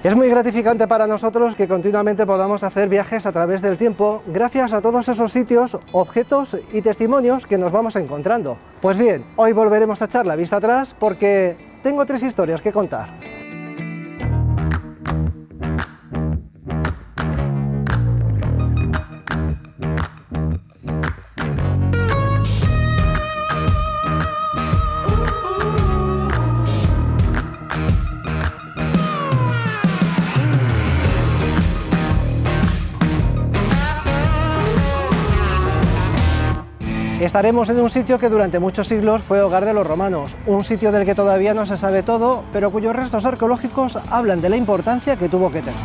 Es muy gratificante para nosotros que continuamente podamos hacer viajes a través del tiempo gracias a todos esos sitios, objetos y testimonios que nos vamos encontrando. Pues bien, hoy volveremos a echar la vista atrás porque tengo 3 historias que contar. Estaremos en un sitio que durante muchos siglos fue hogar de los romanos, un sitio del que todavía no se sabe todo, pero cuyos restos arqueológicos hablan de la importancia que tuvo que tener.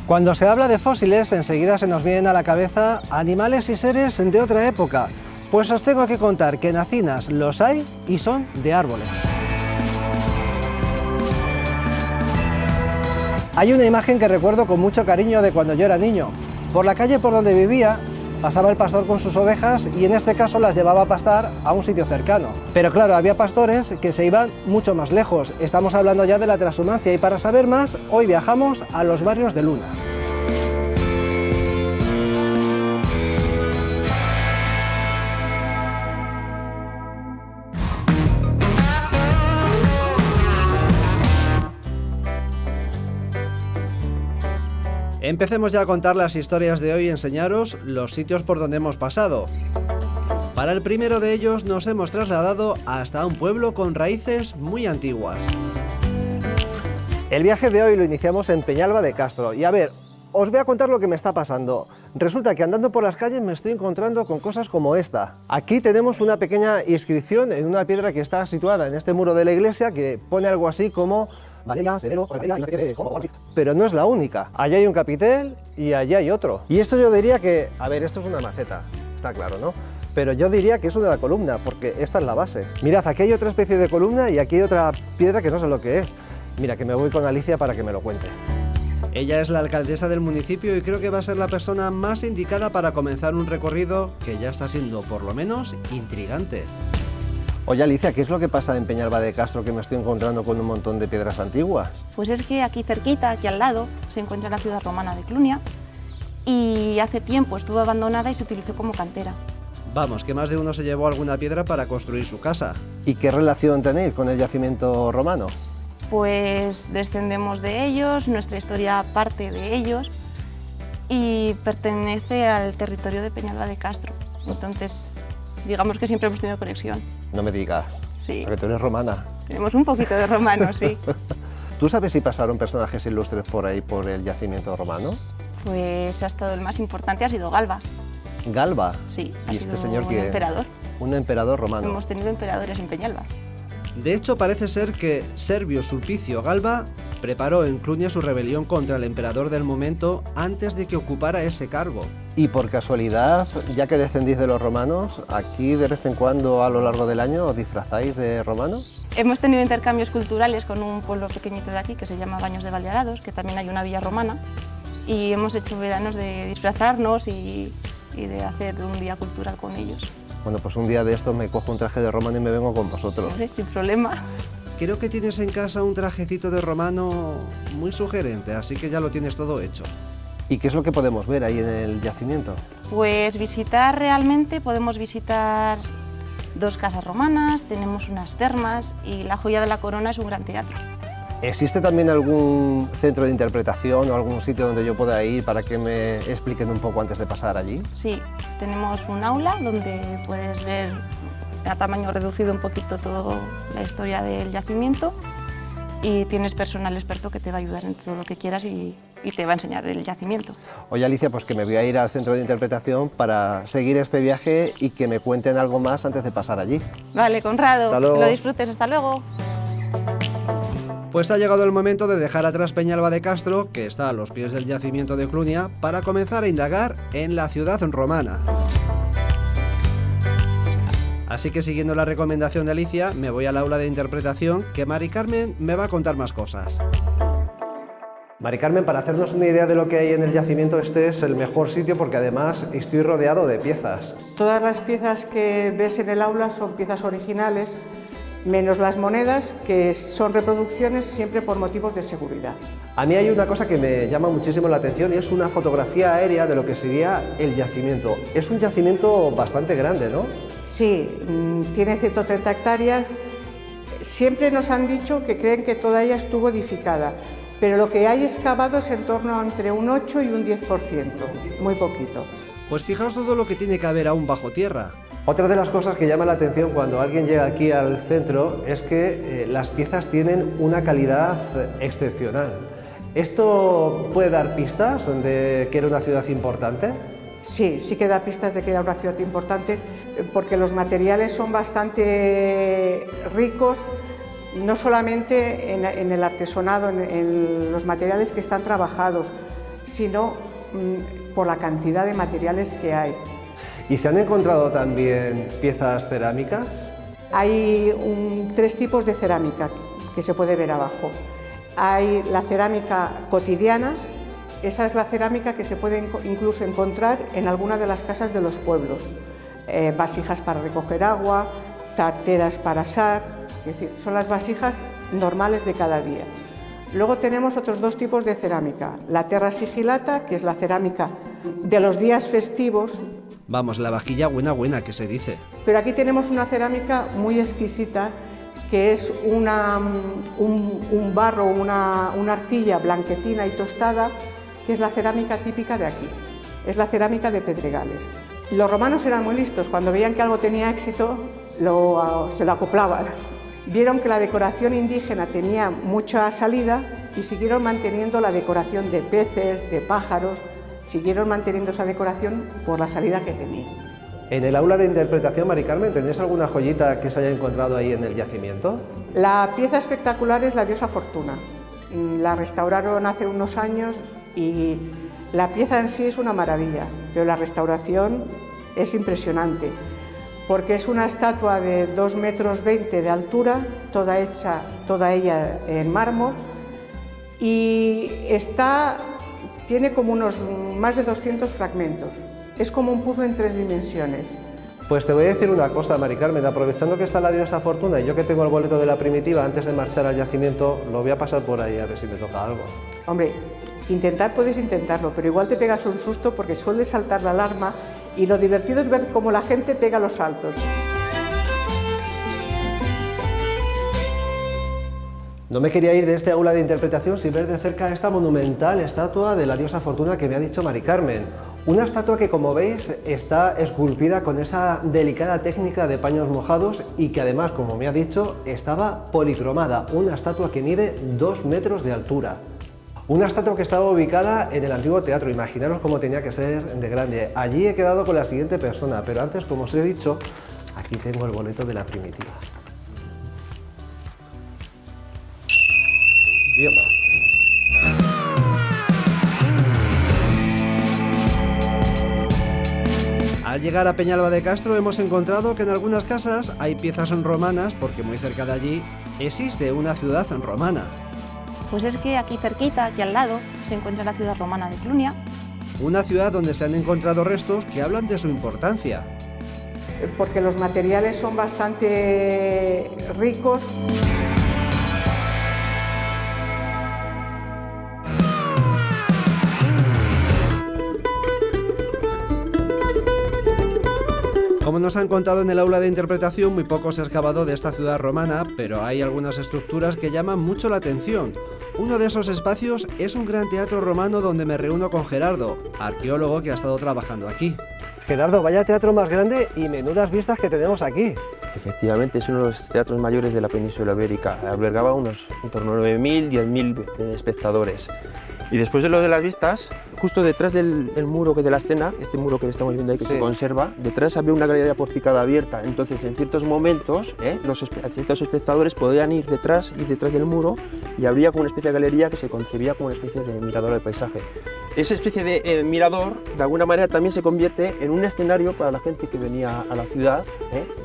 Cuando se habla de fósiles, enseguida se nos vienen a la cabeza animales y seres de otra época, pues os tengo que contar que en Acinas los hay y son de árboles. Hay una imagen que recuerdo con mucho cariño de cuando yo era niño. Por la calle por donde vivía pasaba el pastor con sus ovejas y en este caso las llevaba a pastar a un sitio cercano. Pero claro, había pastores que se iban mucho más lejos. Estamos hablando ya de la transhumancia y para saber más, hoy viajamos a los barrios de Luna. Empecemos ya a contar las historias de hoy y enseñaros los sitios por donde hemos pasado. Para el primero de ellos nos hemos trasladado hasta un pueblo con raíces muy antiguas. El viaje de hoy lo iniciamos en Peñalba de Castro y a ver, os voy a contar lo que me está pasando. Resulta que andando por las calles me estoy encontrando con cosas como esta. Aquí tenemos una pequeña inscripción en una piedra que está situada en este muro de la iglesia que pone algo así como pero no es la única. Allá hay un capitel y allá hay otro. Y esto yo diría que, a ver, esto es una maceta, está claro, ¿no? Pero yo diría que es una columna, porque esta es la base. Mirad, aquí hay otra especie de columna y aquí hay otra piedra que no sé lo que es. Mira, que me voy con Alicia para que me lo cuente. Ella es la alcaldesa del municipio y creo que va a ser la persona más indicada para comenzar un recorrido que ya está siendo, por lo menos, intrigante. Oye Alicia, ¿qué es lo que pasa en Peñalba de Castro que me estoy encontrando con un montón de piedras antiguas? Pues es que aquí cerquita, aquí al lado, se encuentra la ciudad romana de Clunia y hace tiempo estuvo abandonada y se utilizó como cantera. Vamos, que más de uno se llevó alguna piedra para construir su casa. ¿Y qué relación tenéis con el yacimiento romano? Pues descendemos de ellos, nuestra historia parte de ellos y pertenece al territorio de Peñalba de Castro. Entonces, digamos que siempre hemos tenido conexión. No me digas, sí. Porque tú eres romana. Tenemos un poquito de romano, sí. ¿Tú sabes si pasaron personajes ilustres por ahí, por el yacimiento romano? Pues ha estado el más importante, ha sido Galba. ¿Galba? Sí, ¿Y este señor un quién? emperador. Un emperador romano. Hemos tenido emperadores en Peñalba. De hecho, parece ser que Servio Sulpicio Galba preparó en Clunia su rebelión contra el emperador del momento antes de que ocupara ese cargo. Y por casualidad, ya que descendís de los romanos, aquí de vez en cuando a lo largo del año os disfrazáis de romanos. Hemos tenido intercambios culturales con un pueblo pequeñito de aquí que se llama Baños de Valdearados, que también hay una villa romana, y hemos hecho veranos de disfrazarnos y de hacer un día cultural con ellos. Bueno, pues un día de estos me cojo un traje de romano y me vengo con vosotros. Sin problema. Creo que tienes en casa un trajecito de romano muy sugerente, así que ya lo tienes todo hecho. ¿Y qué es lo que podemos ver ahí en el yacimiento? Pues visitar realmente, podemos visitar 2 casas romanas, tenemos unas termas y la joya de la corona es un gran teatro. ¿Existe también algún centro de interpretación o algún sitio donde yo pueda ir para que me expliquen un poco antes de pasar allí? Sí, tenemos un aula donde puedes ver a tamaño reducido un poquito toda la historia del yacimiento y tienes personal experto que te va a ayudar en todo lo que quieras y te va a enseñar el yacimiento. Oye Alicia, pues que me voy a ir al centro de interpretación para seguir este viaje y que me cuenten algo más antes de pasar allí. Vale, Conrado, hasta luego. Que lo disfrutes, hasta luego. Pues ha llegado el momento de dejar atrás Peñalba de Castro, que está a los pies del yacimiento de Clunia, para comenzar a indagar en la ciudad romana. Así que siguiendo la recomendación de Alicia, me voy al aula de interpretación, que Mari Carmen me va a contar más cosas. Mari Carmen, para hacernos una idea de lo que hay en el yacimiento, este es el mejor sitio porque además estoy rodeado de piezas. Todas las piezas que ves en el aula son piezas originales, menos las monedas, que son reproducciones siempre por motivos de seguridad. A mí hay una cosa que me llama muchísimo la atención y es una fotografía aérea de lo que sería el yacimiento. Es un yacimiento bastante grande, ¿no? Sí, tiene 130 hectáreas. Siempre nos han dicho que creen que toda ella estuvo edificada, pero lo que hay excavado es en torno a entre un 8 y un 10%, muy poquito. Pues fijaos todo lo que tiene que haber aún bajo tierra. Otra de las cosas que llama la atención cuando alguien llega aquí al centro es que las piezas tienen una calidad excepcional. ¿Esto puede dar pistas de que era una ciudad importante? Sí, sí que da pistas de que era una ciudad importante, porque los materiales son bastante ricos, no solamente en el artesonado, en los materiales que están trabajados, sino por la cantidad de materiales que hay. ¿Y se han encontrado también piezas cerámicas? Hay 3 tipos de cerámica que se puede ver abajo. Hay la cerámica cotidiana, esa es la cerámica que se puede incluso encontrar en alguna de las casas de los pueblos. Vasijas para recoger agua, tarteras para asar, es decir, son las vasijas normales de cada día. Luego tenemos otros 2 tipos de cerámica, la terra sigillata, que es la cerámica de los días festivos. Vamos, la vajilla buena que se dice. Pero aquí tenemos una cerámica muy exquisita, que es un barro, una arcilla blanquecina y tostada, que es la cerámica típica de aquí, es la cerámica de Pedregales. Los romanos eran muy listos, cuando veían que algo tenía éxito, se lo acoplaban. Vieron que la decoración indígena tenía mucha salida y siguieron manteniendo la decoración de peces, de pájaros, siguieron manteniendo esa decoración por la salida que tenía. En el aula de interpretación, Mari Carmen, ¿tenéis alguna joyita que se haya encontrado ahí en el yacimiento? La pieza espectacular es la diosa Fortuna. La restauraron hace unos años y la pieza en sí es una maravilla, pero la restauración es impresionante, porque es una estatua de 2,20 metros de altura, toda ella en mármol, y tiene como unos más de 200 fragmentos. Es como un puzzle en 3 dimensiones. Pues te voy a decir una cosa, Mari Carmen, aprovechando que está la diosa Fortuna y yo que tengo el boleto de la primitiva, antes de marchar al yacimiento, lo voy a pasar por ahí a ver si me toca algo. Hombre, puedes intentarlo, pero igual te pegas un susto porque suele saltar la alarma y lo divertido es ver cómo la gente pega los saltos. No me quería ir de este aula de interpretación sin ver de cerca esta monumental estatua de la diosa Fortuna que me ha dicho Mari Carmen. Una estatua que, como veis, está esculpida con esa delicada técnica de paños mojados y que además, como me ha dicho, estaba policromada. Una estatua que mide 2 metros de altura. Una estatua que estaba ubicada en el antiguo teatro. Imaginaros cómo tenía que ser de grande. Allí he quedado con la siguiente persona, pero antes, como os he dicho, aquí tengo el boleto de la primitiva. Bien, va. Al llegar a Peñalba de Castro hemos encontrado que en algunas casas hay piezas romanas porque muy cerca de allí existe una ciudad romana. Pues es que aquí cerquita, aquí al lado, se encuentra la ciudad romana de Clunia. Una ciudad donde se han encontrado restos que hablan de su importancia. Porque los materiales son bastante ricos. Como nos han contado en el aula de interpretación, muy poco se ha excavado de esta ciudad romana, pero hay algunas estructuras que llaman mucho la atención. Uno de esos espacios es un gran teatro romano donde me reúno con Gerardo, arqueólogo que ha estado trabajando aquí. Gerardo, vaya teatro más grande y menudas vistas que tenemos aquí. Efectivamente, es uno de los teatros mayores de la península ibérica. Albergaba en torno a 9.000, 10.000 espectadores. Y después de lo de las vistas, justo detrás del muro de la escena, este muro que estamos viendo ahí que se conserva, detrás había una galería porticada abierta. Entonces, en ciertos momentos, ciertos espectadores podían ir detrás del muro y habría como una especie de galería que se concebía como una especie de mirador del paisaje. Esa especie de mirador, de alguna manera, también se convierte en un escenario para la gente que venía a la ciudad.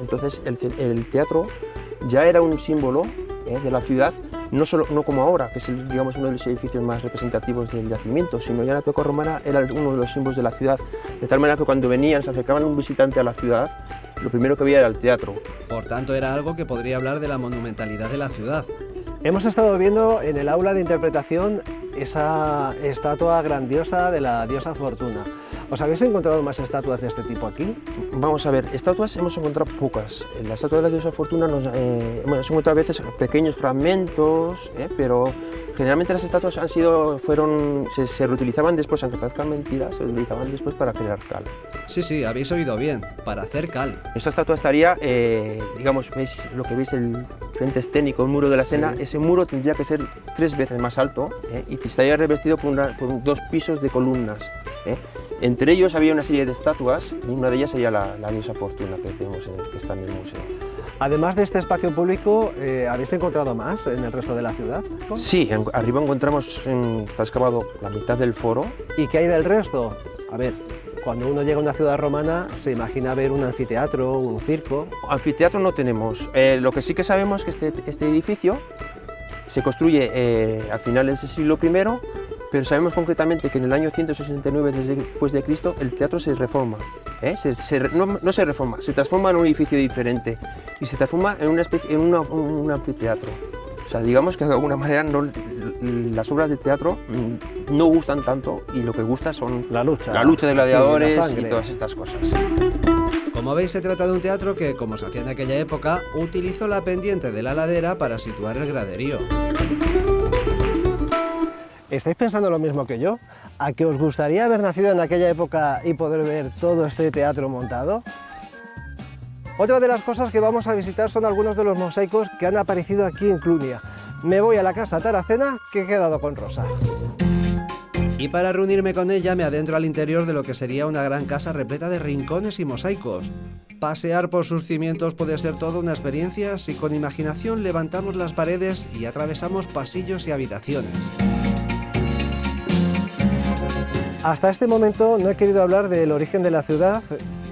Entonces, el teatro ya era un símbolo de la ciudad no como ahora, que es digamos, uno de los edificios más representativos del yacimiento, sino ya en la época romana era uno de los símbolos de la ciudad, de tal manera que cuando venían, se acercaban un visitante a la ciudad, lo primero que veía era el teatro. Por tanto, era algo que podría hablar de la monumentalidad de la ciudad. Hemos estado viendo en el aula de interpretación esa estatua grandiosa de la diosa Fortuna. ¿Os habéis encontrado más estatuas de este tipo aquí? Vamos a ver, estatuas hemos encontrado pocas. En la estatua de la diosa Fortuna hemos encontrado a veces pequeños fragmentos, pero generalmente las estatuas se reutilizaban después, aunque parezcan mentiras, se utilizaban después para crear cal. Sí, habéis oído bien, para hacer cal. Esta estatua estaría, digamos, veis lo que veis, el frente escénico, el muro de la escena, ese muro tendría que ser 3 veces más alto y estaría revestido por 2 pisos de columnas. Entre ellos había una serie de estatuas y una de ellas sería la diosa Fortuna que está en el museo. Además de este espacio público, ¿habéis encontrado más en el resto de la ciudad? Sí, arriba encontramos, está excavado la mitad del foro. ¿Y qué hay del resto? A ver, cuando uno llega a una ciudad romana se imagina ver un anfiteatro, un circo. Anfiteatro no tenemos. Lo que sí que sabemos es que este edificio se construye a finales del siglo I, pero sabemos concretamente que en el año 169 después de Cristo el teatro se reforma. No se reforma, se transforma en un edificio diferente y se transforma en un anfiteatro. O sea, digamos que de alguna manera las obras de teatro no gustan tanto y lo que gusta son la lucha de gladiadores y todas estas cosas. Como veis, se trata de un teatro que, como se hacía en aquella época, utilizó la pendiente de la ladera para situar el graderío. ¿Estáis pensando lo mismo que yo? ¿A que os gustaría haber nacido en aquella época y poder ver todo este teatro montado? Otra de las cosas que vamos a visitar son algunos de los mosaicos que han aparecido aquí en Clunia. Me voy a la casa Taracena, que he quedado con Rosa. Y para reunirme con ella me adentro al interior de lo que sería una gran casa repleta de rincones y mosaicos. Pasear por sus cimientos puede ser toda una experiencia si con imaginación levantamos las paredes y atravesamos pasillos y habitaciones. Hasta este momento no he querido hablar del origen de la ciudad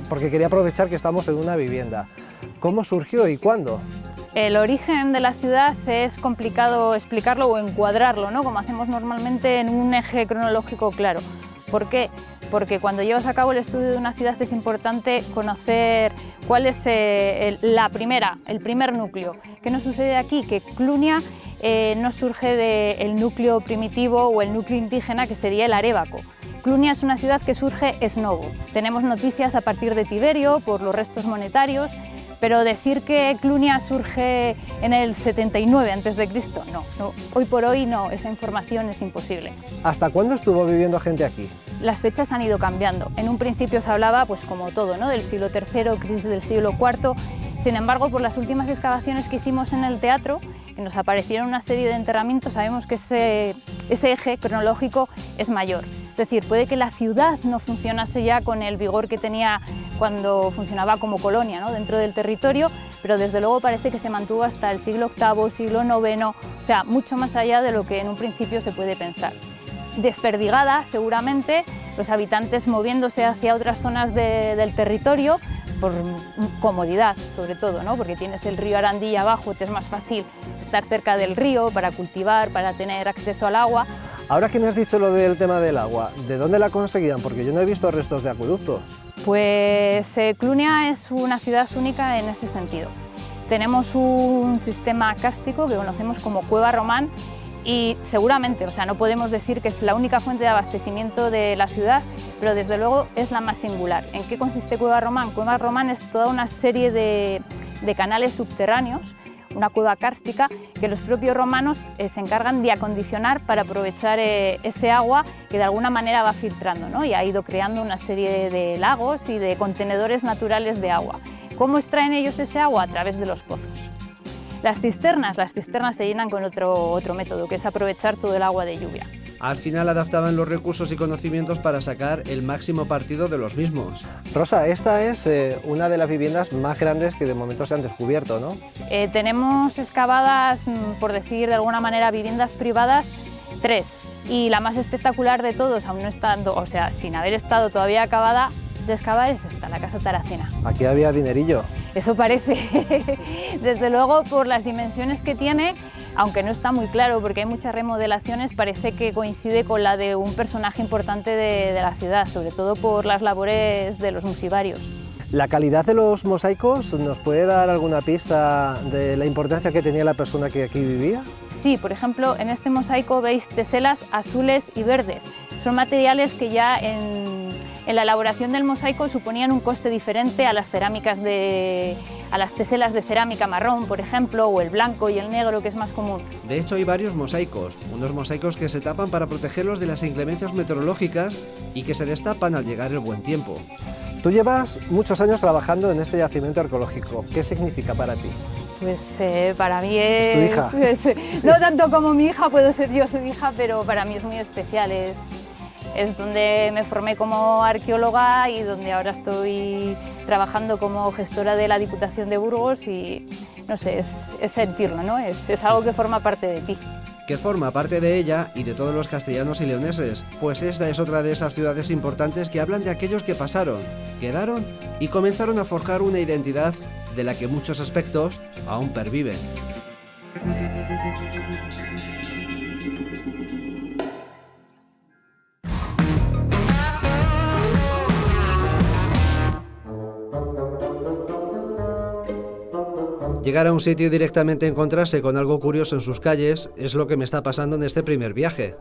porque quería aprovechar que estamos en una vivienda. ¿Cómo surgió y cuándo? El origen de la ciudad es complicado explicarlo o encuadrarlo, ¿no? Como hacemos normalmente en un eje cronológico claro. ¿Por qué? Porque cuando llevas a cabo el estudio de una ciudad es importante conocer cuál es el primer núcleo. ¿Qué nos sucede aquí? Que Clunia no surge del núcleo primitivo o el núcleo indígena que sería el Arévaco. Clunia es una ciudad que surge ex novo. Tenemos noticias a partir de Tiberio por los restos monetarios, pero decir que Clunia surge en el 79 a.C., no, hoy por hoy no, esa información es imposible. ¿Hasta cuándo estuvo viviendo gente aquí? Las fechas han ido cambiando. En un principio se hablaba, pues como todo, ¿no? del siglo III, crisis del siglo IV. Sin embargo, por las últimas excavaciones que hicimos en el teatro, que nos aparecieron una serie de enterramientos, sabemos que ese eje cronológico es mayor. Es decir, puede que la ciudad no funcionase ya con el vigor que tenía cuando funcionaba como colonia, ¿no? dentro del territorio, pero desde luego parece que se mantuvo hasta el siglo VIII, siglo IX, o sea, mucho más allá de lo que en un principio se puede pensar. Desperdigada, seguramente, los habitantes moviéndose hacia otras zonas del territorio por comodidad, sobre todo, ¿no? porque tienes el río Arandí abajo, te es más fácil estar cerca del río para cultivar, para tener acceso al agua. Ahora que me has dicho lo del tema del agua, ¿de dónde la conseguían? Porque yo no he visto restos de acueductos. Pues Clunia es una ciudad única en ese sentido. Tenemos un sistema kárstico que conocemos como Cueva Román y seguramente, o sea, no podemos decir que es la única fuente de abastecimiento de la ciudad, pero desde luego es la más singular. ¿En qué consiste Cueva Román? Cueva Román es toda una serie de canales subterráneos, una cueva kárstica que los propios romanos se encargan de acondicionar para aprovechar ese agua que de alguna manera va filtrando, ¿no? y ha ido creando una serie de lagos y de contenedores naturales de agua. ¿Cómo extraen ellos ese agua? A través de los pozos. Las cisternas se llenan con otro método, que es aprovechar todo el agua de lluvia. Al final adaptaban los recursos y conocimientos para sacar el máximo partido de los mismos. Rosa, esta es una de las viviendas más grandes que de momento se han descubierto, ¿no? Tenemos excavadas, por decir de alguna manera, viviendas privadas, 3. Y la más espectacular de todos, aún no estando, o sea, sin haber estado todavía acabada, de excavar es esta, la Casa Taracena. Aquí había dinerillo. Eso parece. Desde luego, por las dimensiones que tiene, aunque no está muy claro porque hay muchas remodelaciones, parece que coincide con la de un personaje importante de la ciudad, sobre todo por las labores de los musivarios. ¿La calidad de los mosaicos nos puede dar alguna pista de la importancia que tenía la persona que aquí vivía? Sí, por ejemplo, en este mosaico veis teselas azules y verdes. Son materiales que ya en la elaboración del mosaico suponían un coste diferente a las cerámicas a las teselas de cerámica marrón, por ejemplo, o el blanco y el negro, que es más común. De hecho, hay varios mosaicos, unos mosaicos que se tapan para protegerlos de las inclemencias meteorológicas y que se destapan al llegar el buen tiempo. Tú llevas muchos años trabajando en este yacimiento arqueológico. ¿Qué significa para ti? Pues para mí es... ¿Es tu hija? No tanto como mi hija, puedo ser yo su hija, pero para mí es muy especial. Es donde me formé como arqueóloga y donde ahora estoy trabajando como gestora de la Diputación de Burgos y, no sé, es sentirlo, ¿no? Es algo que forma parte de ti. Que forma parte de ella y de todos los castellanos y leoneses, pues esta es otra de esas ciudades importantes que hablan de aquellos que pasaron, quedaron y comenzaron a forjar una identidad de la que muchos aspectos aún perviven. Llegar a un sitio y directamente encontrarse con algo curioso en sus calles es lo que me está pasando en este primer viaje.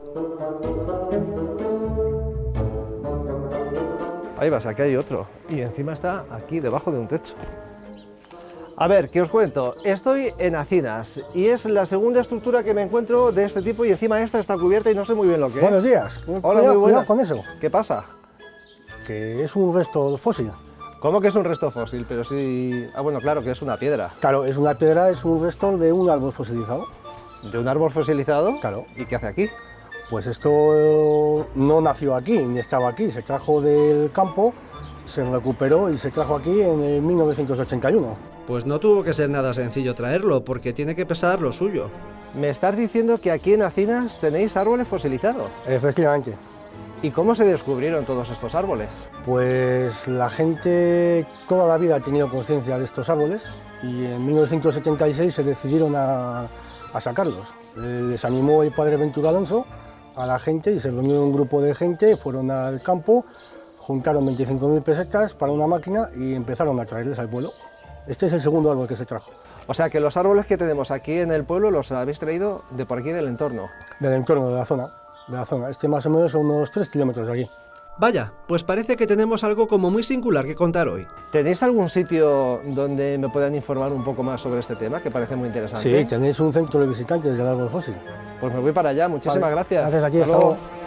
Ahí vas, aquí hay otro. Y encima está aquí, debajo de un techo. A ver, ¿qué os cuento? Estoy en Acinas y es la segunda estructura que me encuentro de este tipo y encima esta está cubierta y no sé muy bien lo que es. Buenos días. Hola, Cuidado, muy buenas. cuidado con eso, ¿Qué pasa? que es un resto fósil. ¿Cómo que es un resto fósil? Pero sí... Ah, bueno, claro, que es una piedra. Claro, es una piedra, es un resto de un árbol fosilizado. ¿De un árbol fosilizado? Claro. ¿Y qué hace aquí? Pues esto no nació aquí, ni estaba aquí, se trajo del campo, se recuperó y se trajo aquí en el 1981. Pues no tuvo que ser nada sencillo traerlo, porque tiene que pesar lo suyo. Me estás diciendo que aquí en Acinas tenéis árboles fosilizados. Efectivamente. ¿Y cómo se descubrieron todos estos árboles? Pues la gente toda la vida ha tenido conciencia de estos árboles y en 1976 se decidieron a sacarlos. Les animó el padre Ventura Alonso a la gente y se reunió un grupo de gente, fueron al campo, juntaron 25.000 pesetas para una máquina y empezaron a traerles al pueblo. Este es el segundo árbol que se trajo. O sea que los árboles que tenemos aquí en el pueblo los habéis traído de por aquí del entorno. Del entorno de la zona. Este más o menos son unos 3 kilómetros de aquí. Vaya, pues parece que tenemos algo como muy singular que contar hoy. ¿Tenéis algún sitio donde me puedan informar un poco más sobre este tema, que parece muy interesante? Sí, tenéis un centro de visitantes del árbol fósil. Pues me voy para allá, muchísimas Vale, gracias. gracias a ti, Hasta hasta luego. luego.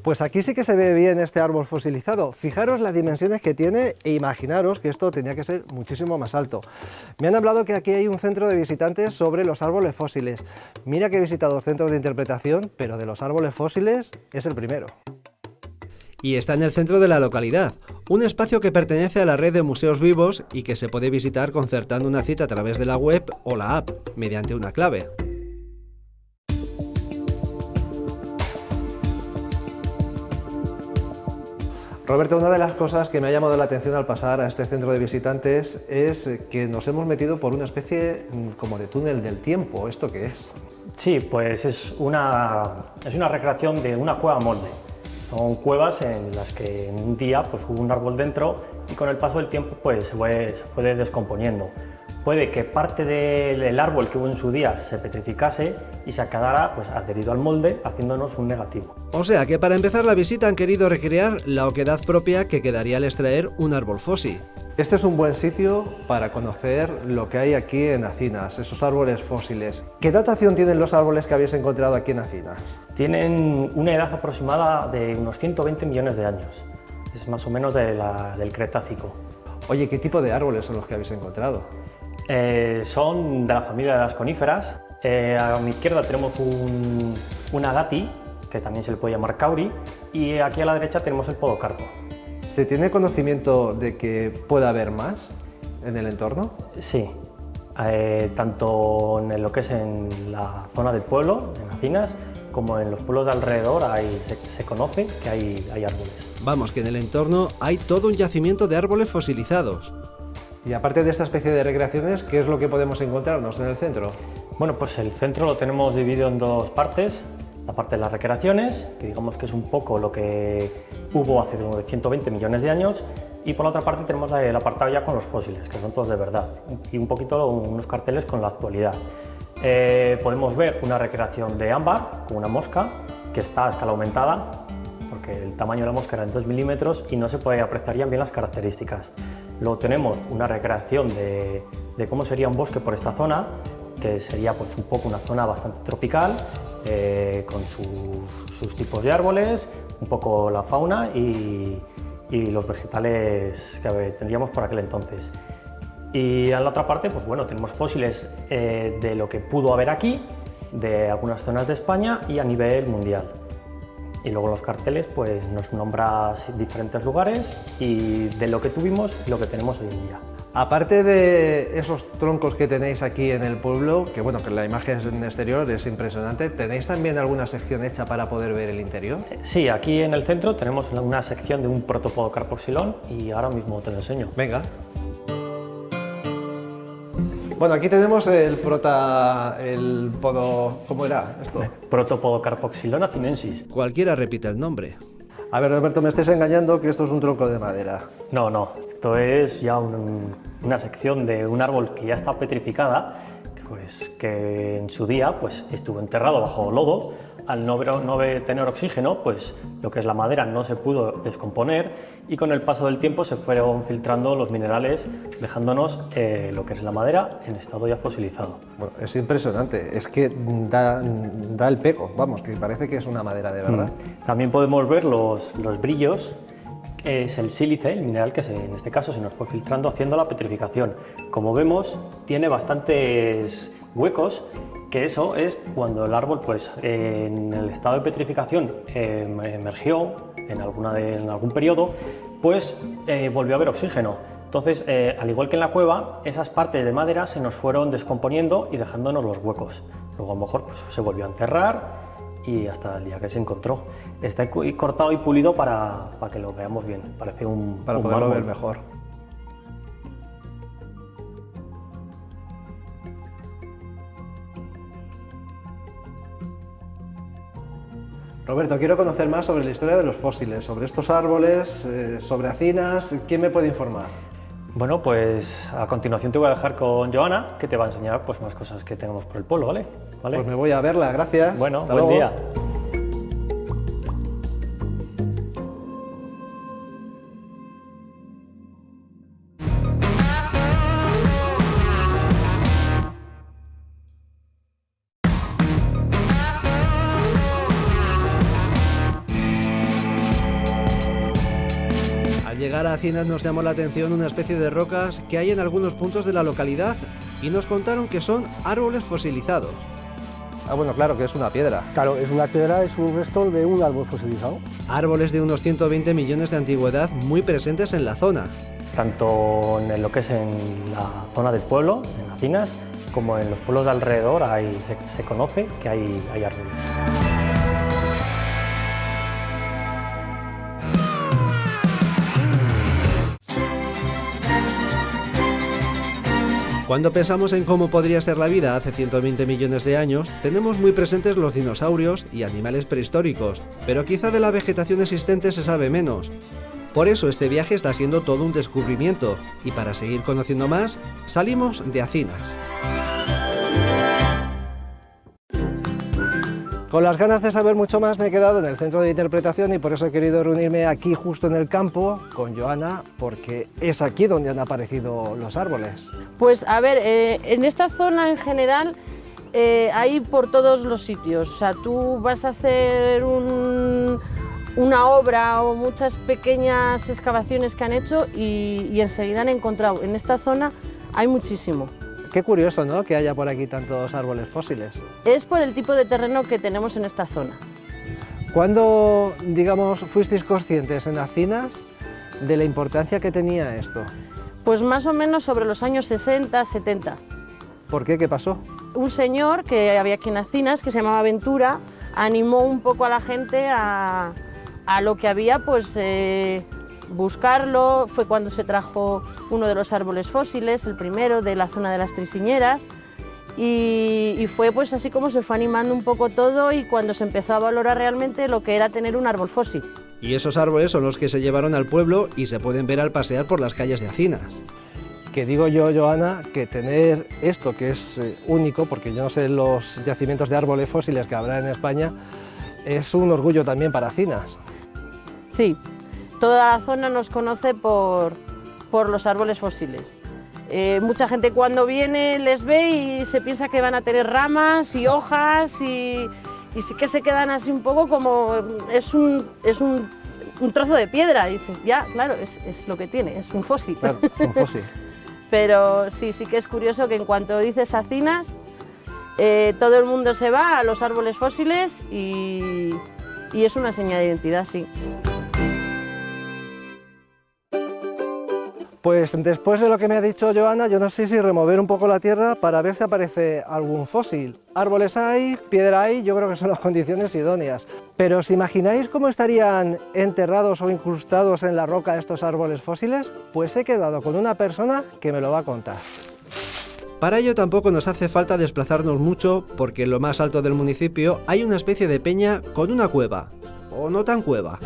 Pues aquí sí que se ve bien este árbol fosilizado. Fijaros las dimensiones que tiene e imaginaros que esto tenía que ser muchísimo más alto. Me han hablado que aquí hay un centro de visitantes sobre los árboles fósiles. Mira que he visitado centros de interpretación, pero de los árboles fósiles es el primero. Y está en el centro de la localidad, un espacio que pertenece a la red de museos vivos y que se puede visitar concertando una cita a través de la web o la app, mediante una clave. Roberto, una de las cosas que me ha llamado la atención al pasar a este centro de visitantes es que nos hemos metido por una especie como de túnel del tiempo. ¿Esto qué es? Sí, pues es una recreación de una cueva molde. Son cuevas en las que en un día pues, hubo un árbol dentro y con el paso del tiempo pues, se fue descomponiendo. Puede que parte del árbol que hubo en su día se petrificase y se quedara pues, adherido al molde, haciéndonos un negativo. O sea que para empezar la visita han querido recrear la oquedad propia que quedaría al extraer un árbol fósil. Este es un buen sitio para conocer lo que hay aquí en Acinas, esos árboles fósiles. ¿Qué datación tienen los árboles que habéis encontrado aquí en Acinas? Tienen una edad aproximada de unos 120 millones de años. Es más o menos del Cretácico. Oye, ¿qué tipo de árboles son los que habéis encontrado? Son de la familia de las coníferas. A mi izquierda tenemos un agati, que también se le puede llamar cauri, y aquí a la derecha tenemos el podocarpo. ¿Se tiene conocimiento de que pueda haber más en el entorno? Sí, tanto en lo que es en la zona del pueblo, en Acinas, como en los pueblos de alrededor se conoce que hay árboles. Vamos, que en el entorno hay todo un yacimiento de árboles fosilizados. Y aparte de esta especie de recreaciones, ¿qué es lo que podemos encontrarnos en el centro? Bueno, pues el centro lo tenemos dividido en dos partes. La parte de las recreaciones, que digamos que es un poco lo que hubo hace 120 millones de años, y por la otra parte tenemos el apartado ya con los fósiles, que son todos de verdad, y un poquito unos carteles con la actualidad. Podemos ver una recreación de ámbar, con una mosca, que está a escala aumentada, porque el tamaño de la mosca era de 2 milímetros y no se apreciarían bien las características. Luego tenemos una recreación de cómo sería un bosque por esta zona, que sería pues un poco una zona bastante tropical, con sus tipos de árboles, un poco la fauna y los vegetales que tendríamos por aquel entonces. Y en la otra parte, pues bueno, tenemos fósiles de lo que pudo haber aquí, de algunas zonas de España y a nivel mundial. Y luego los carteles pues nos nombra diferentes lugares y de lo que tuvimos y lo que tenemos hoy en día. Aparte de esos troncos que tenéis aquí en el pueblo, que bueno, que la imagen en exterior es impresionante, ¿tenéis también alguna sección hecha para poder ver el interior? Sí, aquí en el centro tenemos una sección de un protopodocarpoxilón y ahora mismo te lo enseño. Venga. Bueno, aquí tenemos ¿cómo era esto? Protopodocarpoxilón acinensis. Cualquiera repite el nombre. A ver, Roberto, me estés engañando que esto es un tronco de madera. No, esto es ya una sección de un árbol que ya está petrificada, que en su día pues, estuvo enterrado bajo lodo. Al no tener oxígeno, pues lo que es la madera no se pudo descomponer y con el paso del tiempo se fueron filtrando los minerales, dejándonos lo que es la madera en estado ya fosilizado. Bueno, es impresionante, es que da el pego, vamos, que parece que es una madera de verdad. También podemos ver los brillos, es el sílice, el mineral que en este caso se nos fue filtrando haciendo la petrificación. Como vemos, tiene bastantes huecos, que eso es cuando el árbol pues, en el estado de petrificación emergió en algún periodo, pues volvió a haber oxígeno. Entonces, al igual que en la cueva, esas partes de madera se nos fueron descomponiendo y dejándonos los huecos. Luego a lo mejor pues, se volvió a enterrar y hasta el día que se encontró. Está cortado y pulido para que lo veamos bien, parece para un poderlo mármol. ver mejor. Roberto, quiero conocer más sobre la historia de los fósiles, sobre estos árboles, sobre Acinas. ¿Quién me puede informar? Bueno, pues a continuación te voy a dejar con Joana, que te va a enseñar pues, más cosas que tenemos por el pueblo, ¿vale? Pues me voy a verla, gracias. Bueno, hasta buen luego. día. Al llegar a Acinas nos llamó la atención una especie de rocas que hay en algunos puntos de la localidad y nos contaron que son árboles fosilizados. Ah, bueno, claro, que es una piedra. Claro, es una piedra, es un resto de un árbol fosilizado. Árboles de unos 120 millones de antigüedad muy presentes en la zona. Tanto en lo que es en la zona del pueblo, en Acinas, como en los pueblos de alrededor se conoce que hay árboles. Cuando pensamos en cómo podría ser la vida hace 120 millones de años, tenemos muy presentes los dinosaurios y animales prehistóricos, pero quizá de la vegetación existente se sabe menos. Por eso este viaje está siendo todo un descubrimiento, y para seguir conociendo más, salimos de Acinas. Con las ganas de saber mucho más me he quedado en el centro de interpretación y por eso he querido reunirme aquí justo en el campo con Joana, porque es aquí donde han aparecido los árboles. Pues a ver, en esta zona en general hay por todos los sitios. O sea, tú vas a hacer una obra o muchas pequeñas excavaciones que han hecho y enseguida han encontrado. En esta zona hay muchísimo. Qué curioso, ¿no?, que haya por aquí tantos árboles fósiles. Es por el tipo de terreno que tenemos en esta zona. ¿Cuándo, digamos, fuisteis conscientes en Acinas de la importancia que tenía esto? Pues más o menos sobre los años 60, 70. ¿Por qué? ¿Qué pasó? Un señor que había aquí en Acinas, que se llamaba Ventura, animó un poco a la gente a lo que había, pues buscarlo. Fue cuando se trajo uno de los árboles fósiles, el primero, de la zona de las Trisiñeras, y fue pues así como se fue animando un poco todo, y cuando se empezó a valorar realmente lo que era tener un árbol fósil. Y esos árboles son los que se llevaron al pueblo y se pueden ver al pasear por las calles de Acinas. Que digo yo, Joana, que tener esto, que es único, porque yo no sé los yacimientos de árboles fósiles que habrá en España, es un orgullo también para Acinas. Sí, toda la zona nos conoce por los árboles fósiles. Mucha gente cuando viene les ve y se piensa que van a tener ramas y hojas, y sí que se quedan así un poco como es un trozo de piedra, y dices, ya, claro, es lo que tiene, es un fósil. Claro, un fósil. Pero sí que es curioso que en cuanto dices Acinas, todo el mundo se va a los árboles fósiles y es una señal de identidad, sí. Pues después de lo que me ha dicho Joana, yo no sé si remover un poco la tierra para ver si aparece algún fósil. Árboles hay, piedra hay, yo creo que son las condiciones idóneas. Pero ¿os imagináis cómo estarían enterrados o incrustados en la roca estos árboles fósiles? Pues he quedado con una persona que me lo va a contar. Para ello tampoco nos hace falta desplazarnos mucho, porque en lo más alto del municipio hay una especie de peña con una cueva, o no tan cueva.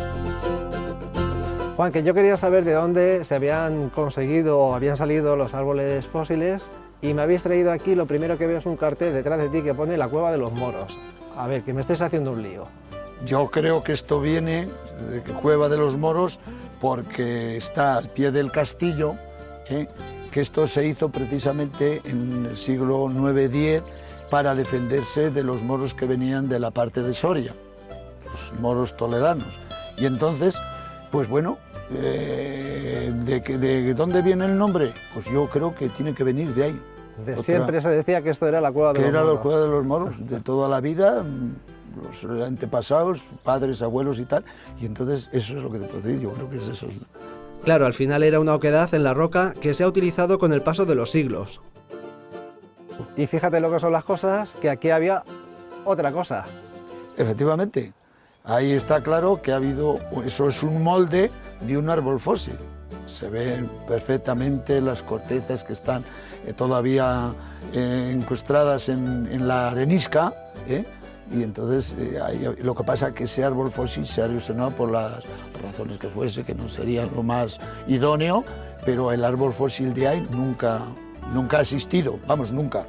Juan, que yo quería saber de dónde se habían conseguido o habían salido los árboles fósiles, y me habéis traído aquí, lo primero que veo es un cartel detrás de ti que pone la Cueva de los Moros. A ver, que me estés haciendo un lío. Yo creo que esto viene de Cueva de los Moros porque está al pie del castillo, que esto se hizo precisamente en el siglo IX-X para defenderse de los moros que venían de la parte de Soria, los moros toledanos. Y entonces, pues bueno, ¿de dónde viene el nombre? Pues yo creo que tiene que venir de ahí. Siempre se decía que esto era la Cueva de los Moros. Era la Cueva de los Moros, de toda la vida, los antepasados, padres, abuelos y tal, y entonces eso es lo que te puedo decir, yo creo que es eso. Claro, al final era una oquedad en la roca que se ha utilizado con el paso de los siglos. Y fíjate lo que son las cosas, que aquí había otra cosa. Efectivamente, ahí está claro que ha habido, eso es un molde de un árbol fósil. Se ven perfectamente las cortezas que están todavía incrustadas en la arenisca, y entonces lo que pasa es que ese árbol fósil se ha erosionado por las razones que fuese, que no sería lo más idóneo, pero el árbol fósil de ahí nunca ha existido, vamos, nunca,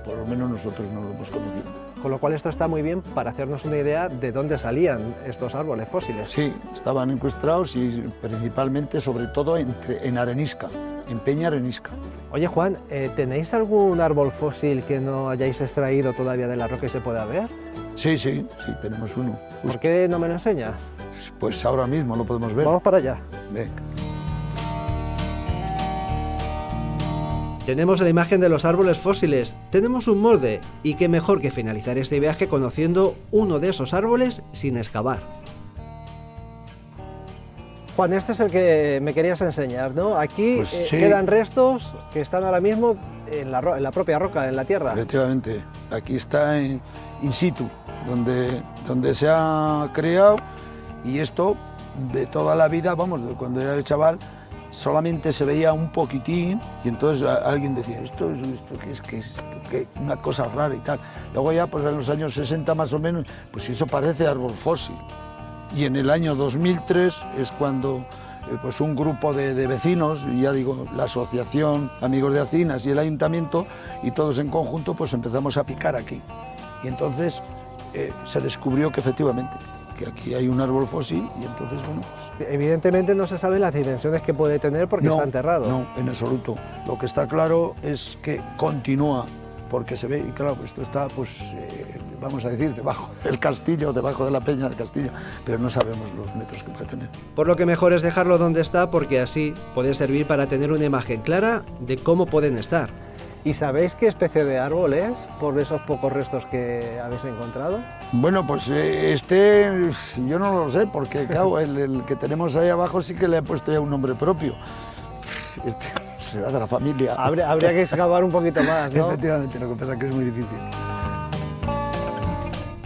por lo menos nosotros no lo hemos conocido. Con lo cual esto está muy bien para hacernos una idea de dónde salían estos árboles fósiles. Sí, estaban incrustados y principalmente, sobre todo, en arenisca, en peña arenisca. Oye Juan, ¿tenéis algún árbol fósil que no hayáis extraído todavía de la roca y se pueda ver? Sí, tenemos uno. ¿Por qué no me lo enseñas? Pues ahora mismo lo podemos ver. Vamos para allá. Venga. Tenemos la imagen de los árboles fósiles, tenemos un molde, y qué mejor que finalizar este viaje conociendo uno de esos árboles sin excavar. Juan, este es el que me querías enseñar, ¿no? Aquí Pues sí. quedan restos que están ahora mismo en la propia roca, en la tierra. Efectivamente, aquí está in situ, donde se ha creado, y esto de toda la vida, vamos, de cuando era el chaval, solamente se veía un poquitín y entonces alguien decía, ¿esto qué es? Una cosa rara y tal. Luego ya, pues en los años 60 más o menos, pues eso parece árbol fósil. Y en el año 2003 es cuando pues un grupo de vecinos, y ya digo, la asociación Amigos de Acinas y el ayuntamiento, y todos en conjunto, pues empezamos a picar aquí. Y entonces se descubrió que efectivamente, que aquí hay un árbol fósil, y entonces, bueno, pues, evidentemente no se saben las dimensiones que puede tener porque está enterrado. No, en absoluto. Lo que está claro es que continúa, porque se ve, y claro, esto está, pues, vamos a decir, debajo del castillo, debajo de la peña del castillo, pero no sabemos los metros que puede tener. Por lo que mejor es dejarlo donde está, porque así puede servir para tener una imagen clara de cómo pueden estar. ¿Y sabéis qué especie de árbol es, por esos pocos restos que habéis encontrado? Bueno, pues yo no lo sé, porque claro, el que tenemos ahí abajo sí que le he puesto ya un nombre propio. Será de la familia. Habría que excavar un poquito más, ¿no? Efectivamente, lo que pasa es que es muy difícil.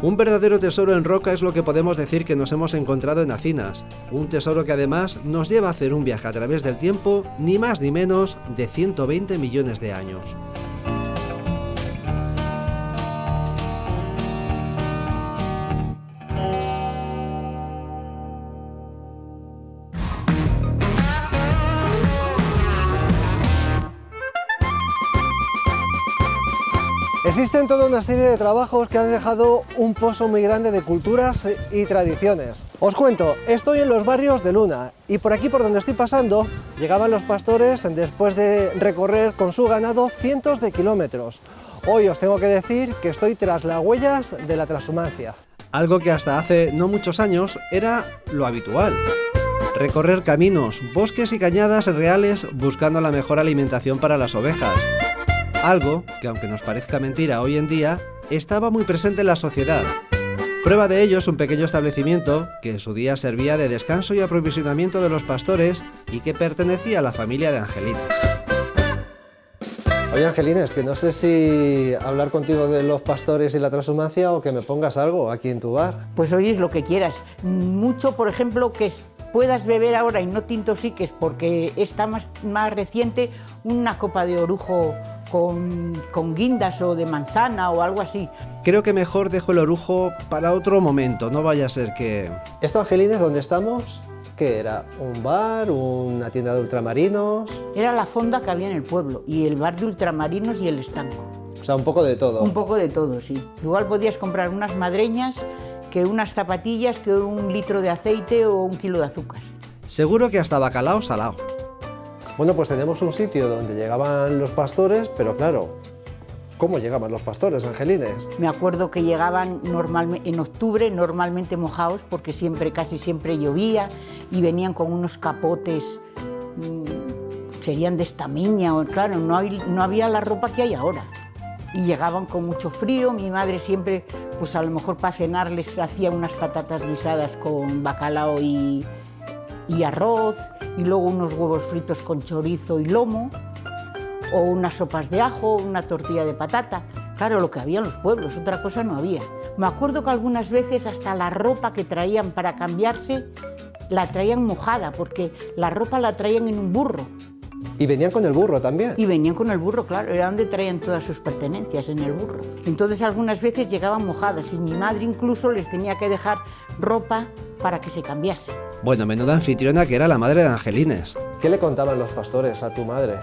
Un verdadero tesoro en roca es lo que podemos decir que nos hemos encontrado en Acinas, un tesoro que además nos lleva a hacer un viaje a través del tiempo, ni más ni menos de 120 millones de años. Existen toda una serie de trabajos que han dejado un pozo muy grande de culturas y tradiciones. Os cuento, estoy en los barrios de Luna y por aquí por donde estoy pasando llegaban los pastores después de recorrer con su ganado cientos de kilómetros. Hoy os tengo que decir que estoy tras las huellas de la transhumancia. Algo que hasta hace no muchos años era lo habitual. Recorrer caminos, bosques y cañadas reales buscando la mejor alimentación para las ovejas. Algo que, aunque nos parezca mentira hoy en día, estaba muy presente en la sociedad. Prueba de ello es un pequeño establecimiento que en su día servía de descanso y aprovisionamiento de los pastores y que pertenecía a la familia de Angelines. Oye Angelines, que no sé si hablar contigo de los pastores y la transhumancia o que me pongas algo aquí en tu bar. Pues oyes lo que quieras. Mucho, por ejemplo, que puedas beber ahora y no te intoxiques porque está más reciente una copa de orujo con guindas o de manzana o algo así. Creo que mejor dejo el orujo para otro momento, no vaya a ser que... ¿Esto, Angelines, dónde estamos? ¿Qué era? ¿Un bar? ¿Una tienda de ultramarinos? Era la fonda que había en el pueblo y el bar de ultramarinos y el estanco. O sea, un poco de todo. Un poco de todo, sí. Igual podías comprar unas madreñas, que unas zapatillas, que 1 litro de aceite o 1 kilo de azúcar. Seguro que hasta bacalao salado. Bueno, pues tenemos un sitio donde llegaban los pastores, pero claro, ¿cómo llegaban los pastores, Angelines? Me acuerdo que llegaban en octubre, normalmente mojados, porque casi siempre llovía, y venían con unos capotes, serían de estamiña, o claro, no había la ropa que hay ahora. Y llegaban con mucho frío, mi madre siempre, pues a lo mejor para cenar les hacía unas patatas guisadas con bacalao y arroz, y luego unos huevos fritos con chorizo y lomo, o unas sopas de ajo, una tortilla de patata. Claro, lo que había en los pueblos, otra cosa no había. Me acuerdo que algunas veces hasta la ropa que traían para cambiarse la traían mojada, porque la ropa la traían en un burro. ¿Y venían con el burro también? Y venían con el burro, claro, era donde traían todas sus pertenencias, en el burro. Entonces algunas veces llegaban mojadas y mi madre incluso les tenía que dejar ropa para que se cambiase. Bueno, menuda anfitriona que era la madre de Angelines. ¿Qué le contaban los pastores a tu madre?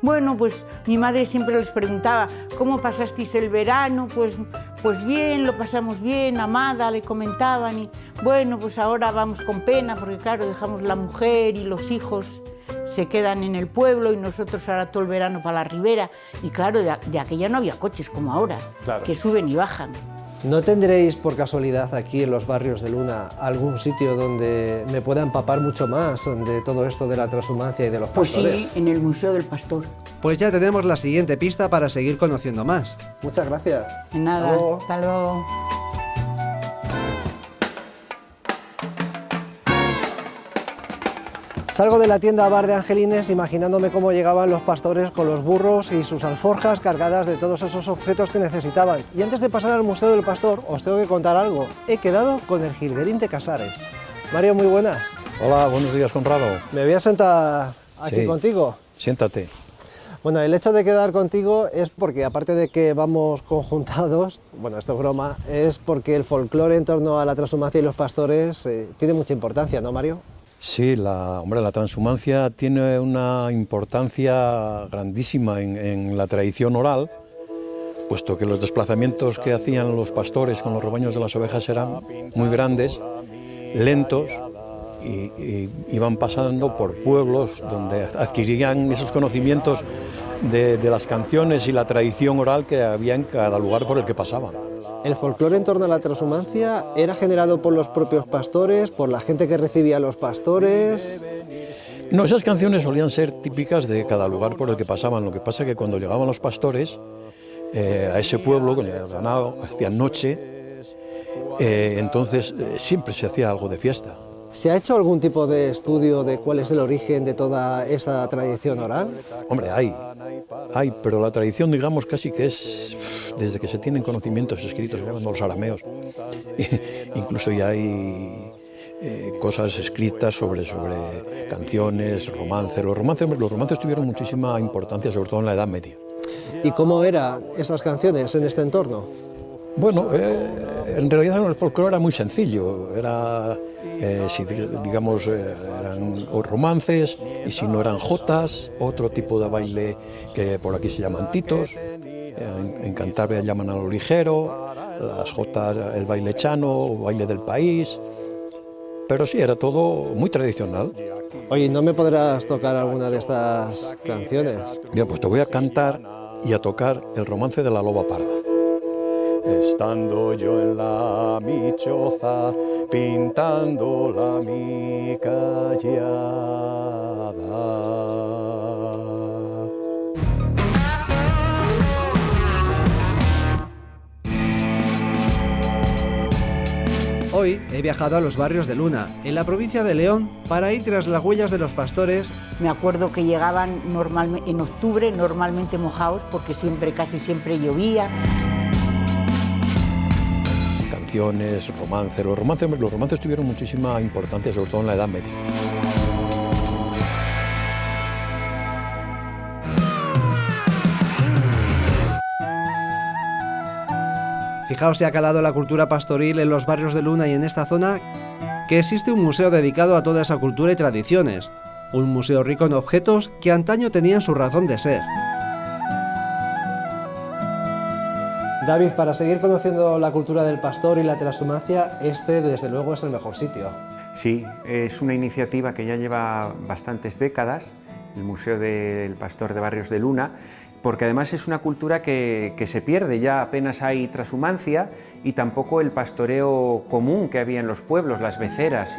Bueno, pues mi madre siempre les preguntaba, ¿cómo pasasteis el verano? Pues bien, lo pasamos bien, amada, le comentaban. Y bueno, pues ahora vamos con pena, porque claro, dejamos la mujer y los hijos se quedan en el pueblo y nosotros ahora todo el verano para la ribera. Y claro, de aquella no había coches como ahora, claro, que suben y bajan. ¿No tendréis por casualidad aquí en los barrios de Luna algún sitio donde me pueda empapar mucho más de todo esto de la transhumancia y de los pastores? Pues sí, en el Museo del Pastor. Pues ya tenemos la siguiente pista para seguir conociendo más. Muchas gracias. De nada, hasta luego. Salgo de la tienda bar de Angelines imaginándome cómo llegaban los pastores con los burros y sus alforjas cargadas de todos esos objetos que necesitaban. Y antes de pasar al Museo del Pastor, os tengo que contar algo. He quedado con el Jilguerín de Casares. Mario, muy buenas. Hola, buenos días, Conrado. Me voy a sentar aquí contigo. Siéntate. Bueno, el hecho de quedar contigo es porque, aparte de que vamos conjuntados, bueno, esto es broma, es porque el folclore en torno a la transhumancia y los pastores tiene mucha importancia, ¿no, Mario? Sí, la transhumancia tiene una importancia grandísima en la tradición oral, puesto que los desplazamientos que hacían los pastores con los rebaños de las ovejas eran muy grandes, lentos, y iban pasando por pueblos donde adquirían esos conocimientos de las canciones y la tradición oral que había en cada lugar por el que pasaban. ¿El folclore en torno a la transhumancia era generado por los propios pastores, por la gente que recibía a los pastores? No, esas canciones solían ser típicas de cada lugar por el que pasaban. Lo que pasa es que cuando llegaban los pastores a ese pueblo, con el ganado, hacían noche, entonces siempre se hacía algo de fiesta. ¿Se ha hecho algún tipo de estudio de cuál es el origen de toda esa tradición oral? Hombre, hay, pero la tradición, digamos, casi que es desde que se tienen conocimientos escritos, llamando los arameos, incluso ya hay cosas escritas sobre canciones, romances. Los romances tuvieron muchísima importancia, sobre todo en la Edad Media. ¿Y cómo eran esas canciones en este entorno? Bueno, en realidad el folclore era muy sencillo, eran romances, y si no eran jotas, otro tipo de baile que por aquí se llaman titos, en Cantabria llaman a lo ligero, las jotas el baile chano, baile del país, pero sí, era todo muy tradicional. Oye, ¿no me podrás tocar alguna de estas canciones? Bien, pues te voy a cantar y a tocar el romance de la loba parda. Estando yo en mi choza, pintando mi callada. Hoy he viajado a los barrios de Luna, en la provincia de León, para ir tras las huellas de los pastores. Me acuerdo que llegaban en octubre, normalmente mojados, porque casi siempre llovía. Canciones, romances. Los romances tuvieron muchísima importancia, sobre todo en la Edad Media. Fijaos si ha calado la cultura pastoril en los barrios de Luna y en esta zona, que existe un museo dedicado a toda esa cultura y tradiciones. Un museo rico en objetos que antaño tenían su razón de ser. David, para seguir conociendo la cultura del pastor y la transhumancia, este desde luego es el mejor sitio. Sí, es una iniciativa que ya lleva bastantes décadas, el Museo del Pastor de Barrios de Luna, porque además es una cultura que se pierde, ya apenas hay transhumancia y tampoco el pastoreo común que había en los pueblos, las beceras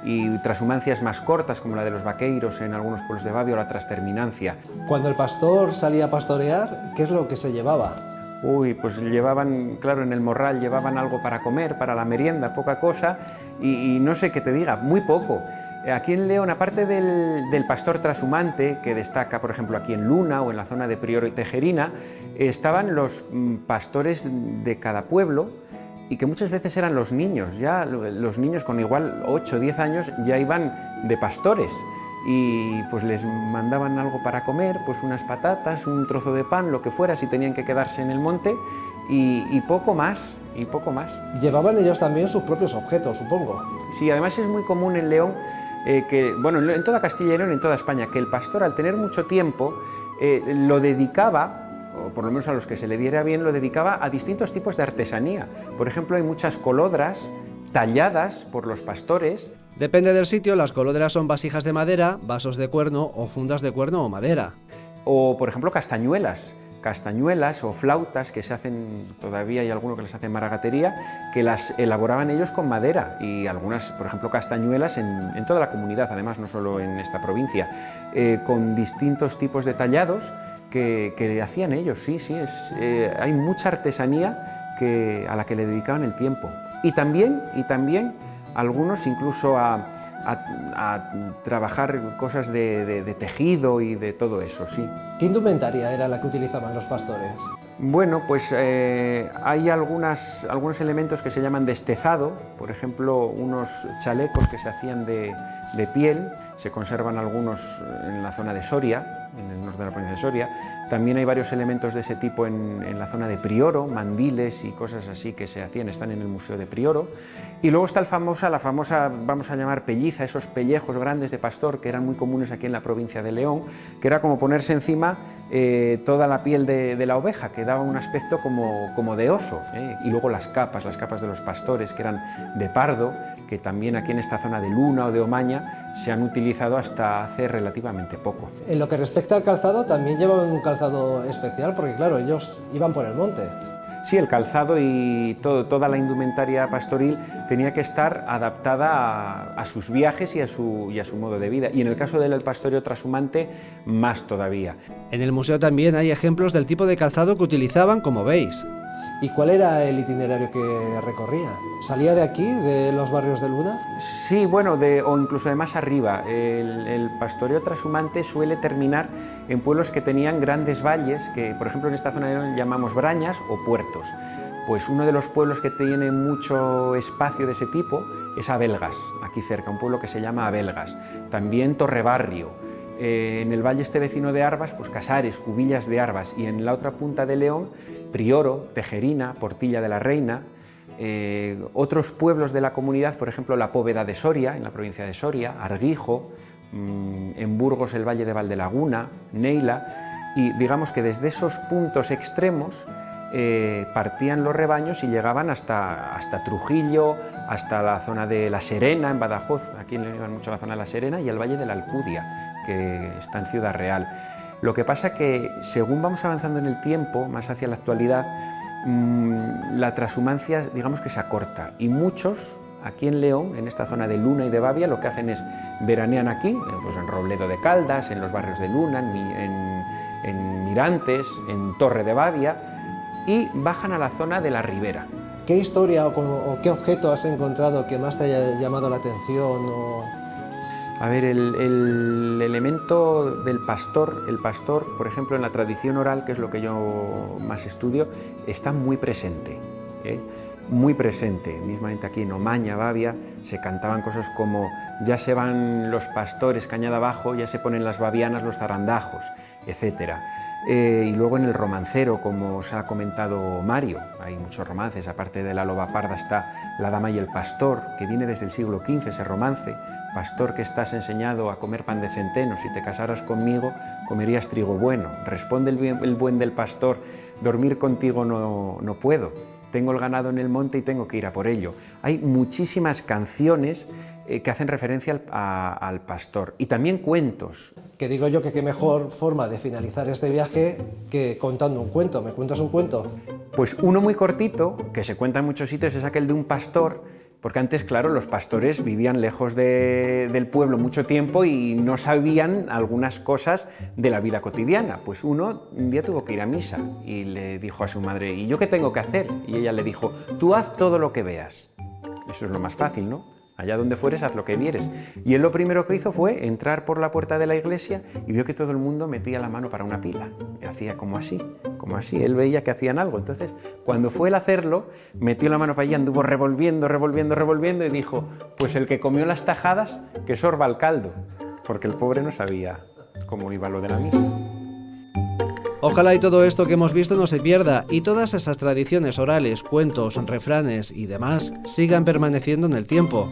y transhumancias más cortas como la de los vaqueiros en algunos pueblos de Babia o la trasterminancia. Cuando el pastor salía a pastorear, ¿qué es lo que se llevaba? Uy, pues llevaban, claro, en el morral llevaban algo para comer, para la merienda, poca cosa, y no sé qué te diga, muy poco. Aquí en León, aparte del pastor trashumante, que destaca, por ejemplo, aquí en Luna o en la zona de Prioro y Tejerina, estaban los pastores de cada pueblo, y que muchas veces eran los niños, ya los niños con igual 8 o 10 años ya iban de pastores, y pues les mandaban algo para comer, pues unas patatas, un trozo de pan, lo que fuera, si tenían que quedarse en el monte, y poco más, y poco más. Llevaban ellos también sus propios objetos, supongo. Sí, además es muy común en León, en toda Castilla y León, en toda España, que el pastor al tener mucho tiempo lo dedicaba, o por lo menos a los que se le diera bien, lo dedicaba a distintos tipos de artesanía. Por ejemplo, hay muchas colodras talladas por los pastores. Depende del sitio, las colodras son vasijas de madera, vasos de cuerno o fundas de cuerno o madera. O, por ejemplo, castañuelas o flautas que se hacen, todavía hay alguno que las hace en maragatería, que las elaboraban ellos con madera, y algunas, por ejemplo, castañuelas en toda la comunidad, además no solo en esta provincia, con distintos tipos de tallados que hacían ellos. Sí, hay mucha artesanía a la que le dedicaban el tiempo. Y también algunos incluso a trabajar cosas de tejido y de todo eso, sí. ¿Qué indumentaria era la que utilizaban los pastores? Bueno, pues hay algunos elementos que se llaman destezado, por ejemplo, unos chalecos que se hacían de piel, se conservan algunos en la zona de Soria, en el norte de la provincia de Soria. También hay varios elementos de ese tipo en la zona de Prioro, mandiles y cosas así que se hacían, están en el Museo de Prioro. Y luego está la famosa, vamos a llamar pelliza, esos pellejos grandes de pastor que eran muy comunes aquí en la provincia de León, que era como ponerse encima toda la piel de la oveja, que daba un aspecto como de oso. Y luego las capas de los pastores, que eran de pardo, que también aquí en esta zona de Luna o de Omaña se han utilizado hasta hace relativamente poco. En lo que respecta al calzado, también llevaban un calzado especial, porque claro, ellos iban por el monte. Sí, el calzado y toda la indumentaria pastoril tenía que estar adaptada a sus viajes y a su modo de vida. Y en el caso del pastoreo trashumante, más todavía. En el museo también hay ejemplos del tipo de calzado que utilizaban, como veis. ¿Y cuál era el itinerario que recorría? ¿Salía de aquí, de los barrios de Luna? Sí, bueno, o incluso de más arriba. El pastoreo trashumante suele terminar en pueblos que tenían grandes valles, que por ejemplo en esta zona de León llamamos brañas o puertos. Pues uno de los pueblos que tiene mucho espacio de ese tipo es Abelgas, aquí cerca, un pueblo que se llama Abelgas. También Torrebarrio. En el valle este vecino de Arbas, pues Casares, Cubillas de Arbas, y en la otra punta de León, Prioro, Tejerina, Portilla de la Reina. Otros pueblos de la comunidad, por ejemplo la Póveda de Soria, en la provincia de Soria, Argijo, en Burgos el Valle de Valdelaguna, Neila, y digamos que desde esos puntos extremos partían los rebaños y llegaban hasta Trujillo, hasta la zona de La Serena, en Badajoz, aquí le iban mucho a la zona de La Serena, y al Valle de la Alcudia, que está en Ciudad Real. Lo que pasa que según vamos avanzando en el tiempo, más hacia la actualidad, la trashumancia digamos que se acorta, y muchos aquí en León, en esta zona de Luna y de Bavia, lo que hacen es veranean aquí, pues en Robledo de Caldas, en los barrios de Luna, en Mirantes, en Torre de Bavia, y bajan a la zona de la Ribera. ¿Qué historia o qué objeto has encontrado que más te haya llamado la atención? A ver, el elemento del pastor, el pastor, por ejemplo, en la tradición oral, que es lo que yo más estudio, está muy presente, muy presente. Mismamente aquí en Omaña, Bavia, se cantaban cosas como ya se van los pastores cañada abajo, ya se ponen las bavianas los zarandajos, etc. Y luego en el romancero, como os ha comentado Mario, hay muchos romances, aparte de La loba parda está La dama y el pastor, que viene desde el siglo XV ese romance. Pastor que estás enseñado a comer pan de centeno, si te casaras conmigo comerías trigo bueno. Responde el buen del pastor, dormir contigo no puedo. Tengo el ganado en el monte y tengo que ir a por ello. Hay muchísimas canciones que hacen referencia al pastor, y también cuentos. Que digo yo que qué mejor forma de finalizar este viaje que contando un cuento. ¿Me cuentas un cuento? Pues uno muy cortito, que se cuenta en muchos sitios, es aquel de un pastor, porque antes, claro, los pastores vivían lejos del pueblo mucho tiempo y no sabían algunas cosas de la vida cotidiana. Pues uno un día tuvo que ir a misa y le dijo a su madre, ¿y yo qué tengo que hacer? Y ella le dijo, tú haz todo lo que veas. Eso es lo más fácil, ¿no? Allá donde fueres, haz lo que vieres. Y él lo primero que hizo fue entrar por la puerta de la iglesia y vio que todo el mundo metía la mano para una pila. Y hacía como así. Él veía que hacían algo. Entonces, cuando fue él a hacerlo, metió la mano para allá, anduvo revolviendo y dijo, pues el que comió las tajadas, que sorba el caldo. Porque el pobre no sabía cómo iba lo de la misa. Ojalá y todo esto que hemos visto no se pierda y todas esas tradiciones orales, cuentos, refranes y demás sigan permaneciendo en el tiempo.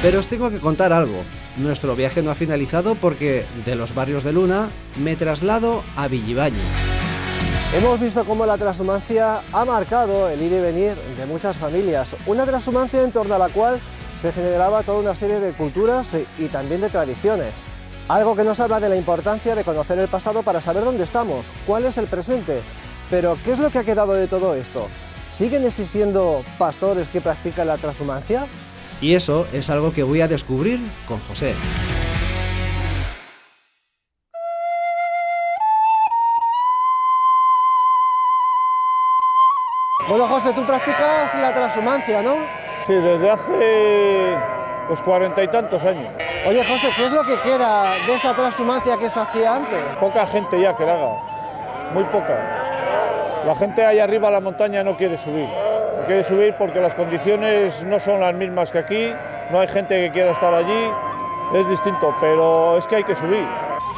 Pero os tengo que contar algo. Nuestro viaje no ha finalizado porque de los barrios de Luna me traslado a Villibaño. Hemos visto cómo la transhumancia ha marcado el ir y venir de muchas familias. Una transhumancia en torno a la cual se generaba toda una serie de culturas y también de tradiciones. Algo que nos habla de la importancia de conocer el pasado para saber dónde estamos, cuál es el presente. Pero, ¿qué es lo que ha quedado de todo esto? ¿Siguen existiendo pastores que practican la transhumancia? Y eso es algo que voy a descubrir con José. Bueno, José, tú practicas la transhumancia, ¿no? Sí, desde hace pues 40 y tantos años. Oye, José, ¿qué es lo que queda de esa transhumancia que se hacía antes? Poca gente ya que la haga, muy poca. La gente allá arriba a la montaña no quiere subir. No quiere subir porque las condiciones no son las mismas que aquí, no hay gente que quiera estar allí, es distinto, pero es que hay que subir.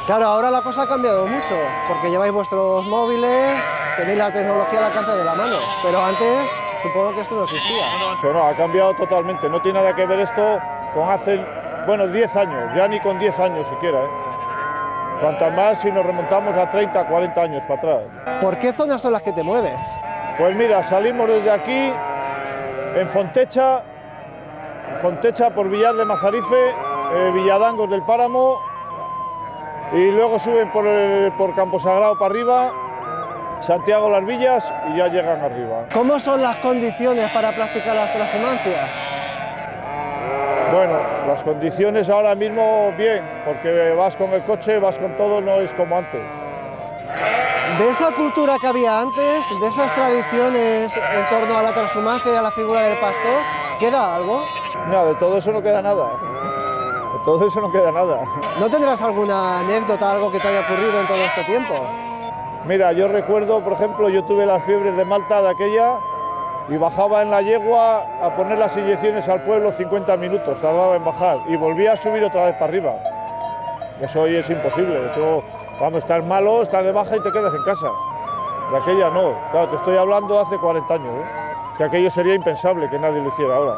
Claro, ahora la cosa ha cambiado mucho, porque lleváis vuestros móviles, tenéis la tecnología al alcance de la mano, pero antes supongo que esto no existía. Pero no, ha cambiado totalmente, no tiene nada que ver esto con hace, 10 años, ya ni con 10 años siquiera, Cuanto más si nos remontamos a 30, 40 años para atrás. ¿Por qué zonas son las que te mueves? Pues mira, salimos desde aquí, en Fontecha por Villar de Mazarife, Villadangos del Páramo, y luego suben por Camposagrado para arriba, Santiago Las Villas y ya llegan arriba. ¿Cómo son las condiciones para practicar las transhumancias? Bueno, las condiciones ahora mismo bien, porque vas con el coche, vas con todo, no es como antes. De esa cultura que había antes, de esas tradiciones en torno a la transhumancia y a la figura del pastor, ¿queda algo? No, de todo eso no queda nada. De todo eso no queda nada. ¿No tendrás alguna anécdota, algo que te haya ocurrido en todo este tiempo? Mira, yo recuerdo, por ejemplo, yo tuve las fiebres de Malta de aquella y bajaba en la yegua a poner las inyecciones al pueblo 50 minutos, tardaba en bajar, y volvía a subir otra vez para arriba. Eso hoy es imposible, eso, vamos, estás malo, estás de baja y te quedas en casa. De aquella no, claro, te estoy hablando de hace 40 años, O sea, aquello sería impensable que nadie lo hiciera ahora.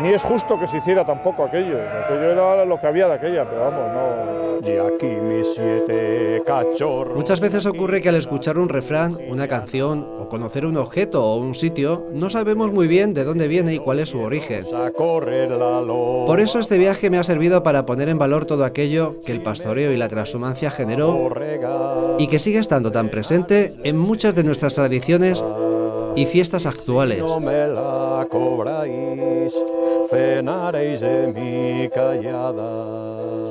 Ni es justo que se hiciera tampoco aquello era lo que había de aquella, pero vamos, no... Y aquí mis 7 cachorros. Muchas veces ocurre que al escuchar un refrán, una canción o conocer un objeto o un sitio, no sabemos muy bien de dónde viene y cuál es su origen. Por eso este viaje me ha servido para poner en valor todo aquello que el pastoreo y la transhumancia generó y que sigue estando tan presente en muchas de nuestras tradiciones y fiestas actuales. No me la cobráis, cenaréis de mi callada.